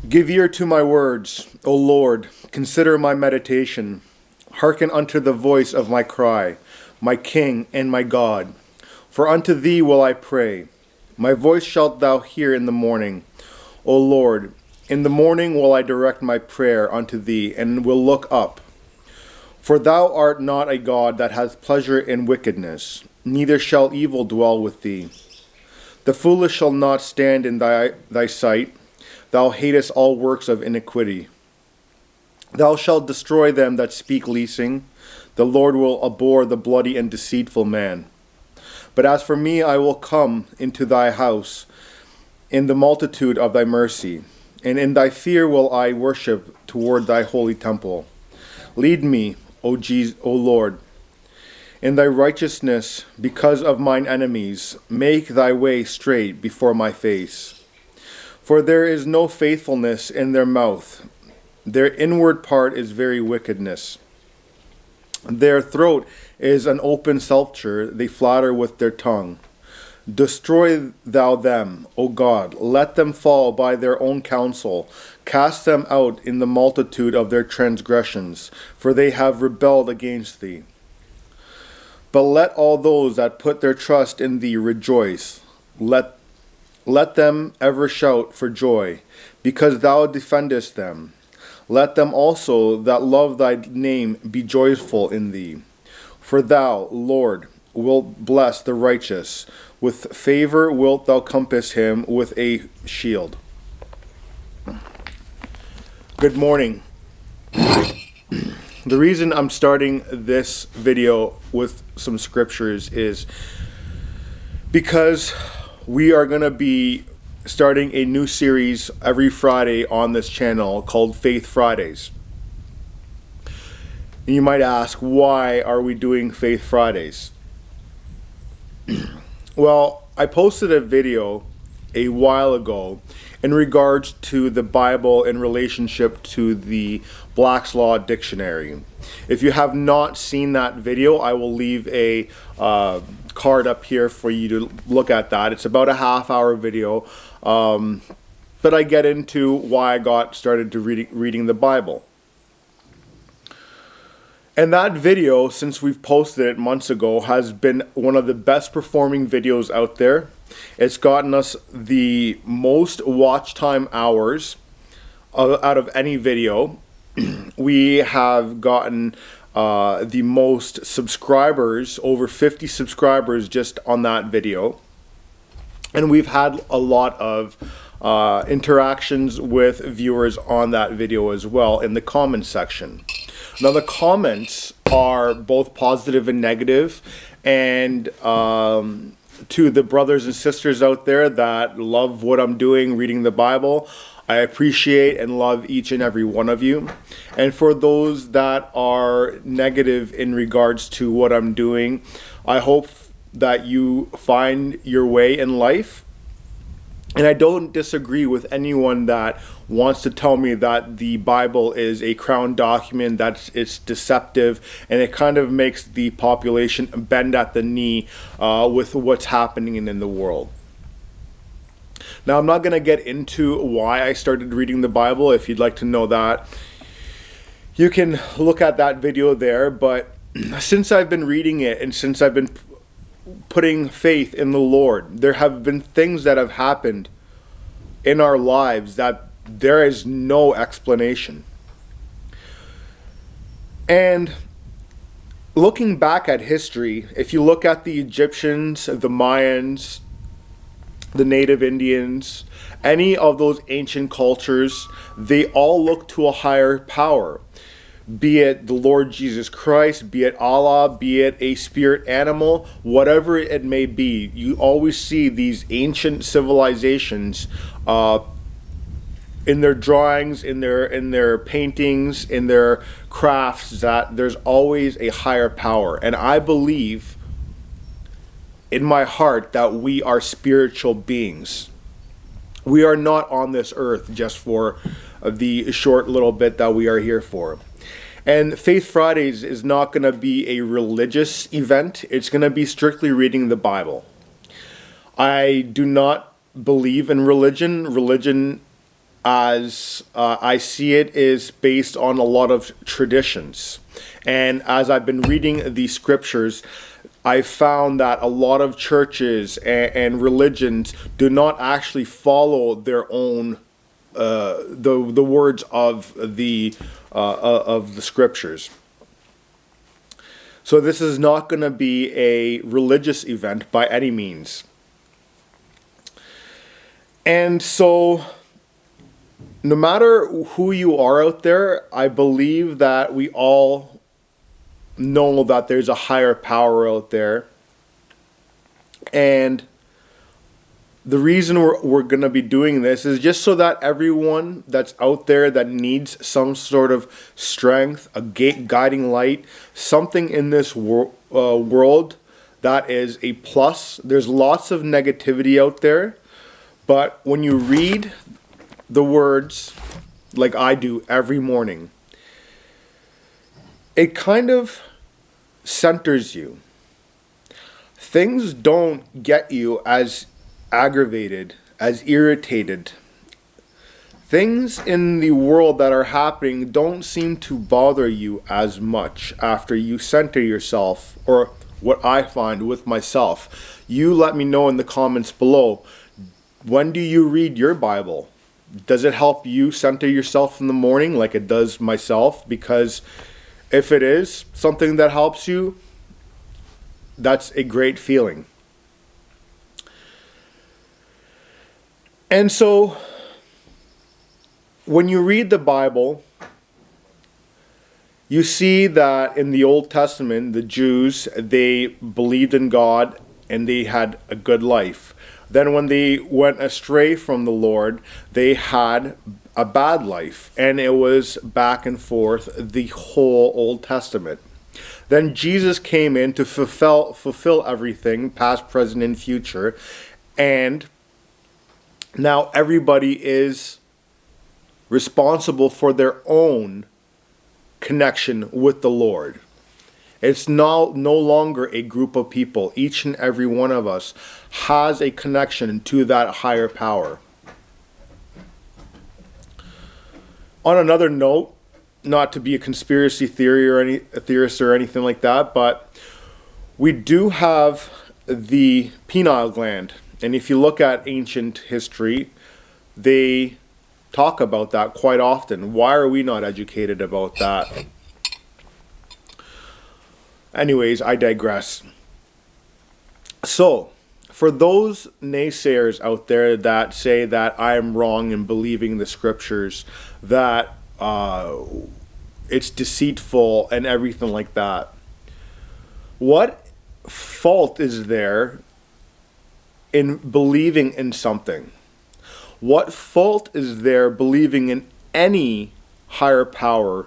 Give ear to my words, O Lord, consider my meditation. Hearken unto the voice of my cry, my King and my God. For unto thee will I pray. My voice shalt thou hear in the morning. O Lord, in the morning will I direct my prayer unto thee, and will look up. For thou art not a God that hath pleasure in wickedness, neither shall evil dwell with thee. The foolish shall not stand in thy sight. Thou hatest all works of iniquity. Thou shalt destroy them that speak leasing. The Lord will abhor the bloody and deceitful man. But as for me, I will come into thy house in the multitude of thy mercy, and in thy fear will I worship toward thy holy temple. Lead me, O Lord, in thy righteousness because of mine enemies. Make thy way straight before my face. For there is no faithfulness in their mouth. Their inward part is very wickedness. Their throat is an open sepulchre. They flatter with their tongue. Destroy thou them, O God. Let them fall by their own counsel. Cast them out in the multitude of their transgressions, for they have rebelled against thee. But let all those that put their trust in thee rejoice. Let them ever shout for joy, because thou defendest them. Let them also that love thy name be joyful in thee. For thou, Lord, wilt bless the righteous. With favor wilt thou compass him with a shield. Good morning. The reason I'm starting this video with some scriptures is because we are going to be starting a new series every Friday on this channel called Faith Fridays. And you might ask, why are we doing Faith Fridays? Well, I posted a video a while ago in regards to the Bible in relationship to the Black's Law Dictionary. If you have not seen that video, I will leave a card up here for you to look at that. It's about a half-hour video, but I get into why I got started to reading the Bible. And that video, since we've posted it months ago, has been one of the best performing videos out there. It's gotten us the most watch time hours out of any video. We have gotten the most subscribers, over 50 subscribers just on that video. And we've had a lot of interactions with viewers on that video as well in the comments section. Now the comments are both positive and negative, and to the brothers and sisters out there that love what I'm doing, reading the Bible, I appreciate and love each and every one of you. And for those that are negative in regards to what I'm doing, I hope that you find your way in life. And I don't disagree with anyone that wants to tell me that the Bible is a crown document, that it's deceptive, and it kind of makes the population bend at the knee with what's happening in the world. Now, I'm not going to get into why I started reading the Bible. If you'd like to know that, you can look at that video there. But since I've been reading it and since I've been putting faith in the Lord, there have been things that have happened in our lives that there is no explanation. And looking back at history, if you look at the Egyptians, the Mayans, the Native Indians, any of those ancient cultures, they all look to a higher power. Be it the Lord Jesus Christ, be it Allah, be it a spirit animal, whatever it may be, you always see these ancient civilizations in their drawings, in their paintings, in their crafts, that there's always a higher power. And I believe in my heart that we are spiritual beings. We are not on this earth just for the short little bit that we are here for. And Faith Fridays is not going to be a religious event. It's going to be strictly reading the Bible. I do not believe in religion. Religion as I see it, is based on a lot of traditions. And as I've been reading the scriptures, I found that a lot of churches and religions do not actually follow their own the words of the scriptures. So this is not going to be a religious event by any means. And so, no matter who you are out there, I believe that we all know that there's a higher power out there. And the reason we're going to be doing this is just so that everyone that's out there that needs some sort of strength, a guiding light, something in this world that is a plus. There's lots of negativity out there, but when you read the words like I do every morning, it kind of centers you. Things don't get you as aggravated, as irritated. Things in the world that are happening don't seem to bother you as much after you center yourself, or what I find with myself. You let me know in the comments below, when do you read your Bible? Does it help you center yourself in the morning like it does myself? Because if it is something that helps you, that's a great feeling. And so, when you read the Bible, you see that in the Old Testament, the Jews, they believed in God and they had a good life. Then when they went astray from the Lord, they had a bad life. And it was back and forth the whole Old Testament. Then Jesus came in to fulfill everything, past, present, and future. And now everybody is responsible for their own connection with the Lord. It's no longer a group of people. Each and every one of us has a connection to that higher power. On another note, not to be a conspiracy theorist or anything like that, but we do have the pineal gland. And if you look at ancient history, they talk about that quite often. Why are we not educated about that? Anyways, I digress. So, for those naysayers out there that say that I am wrong in believing the scriptures, that it's deceitful and everything like that, what fault is there in believing in something? What fault is there believing in any higher power?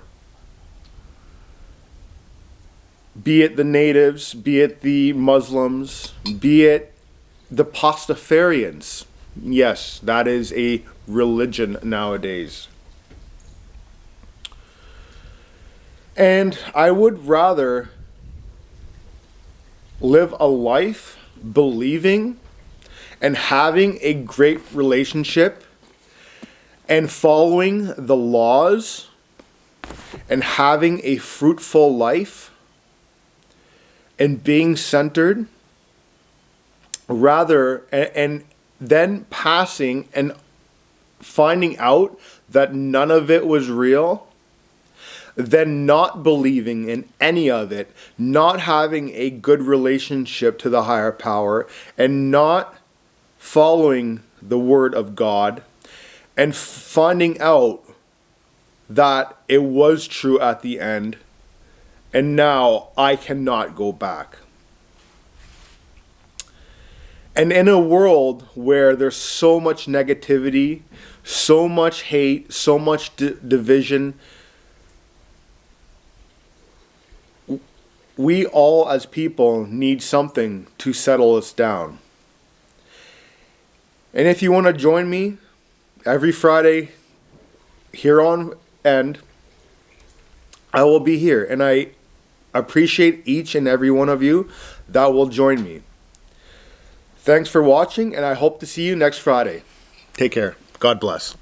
Be it the natives, be it the Muslims, be it the Pastafarians. Yes, that is a religion nowadays. And I would rather live a life believing and having a great relationship and following the laws and having a fruitful life and being centered, rather, and then passing and finding out that none of it was real, than not believing in any of it, not having a good relationship to the higher power, and not following the word of God, and finding out that it was true at the end, and now I cannot go back. And in a world where there's so much negativity, so much hate, so much division, we all as people need something to settle us down. And if you want to join me every Friday here on End, I will be here. And I appreciate each and every one of you that will join me. Thanks for watching, and I hope to see you next Friday. Take care. God bless.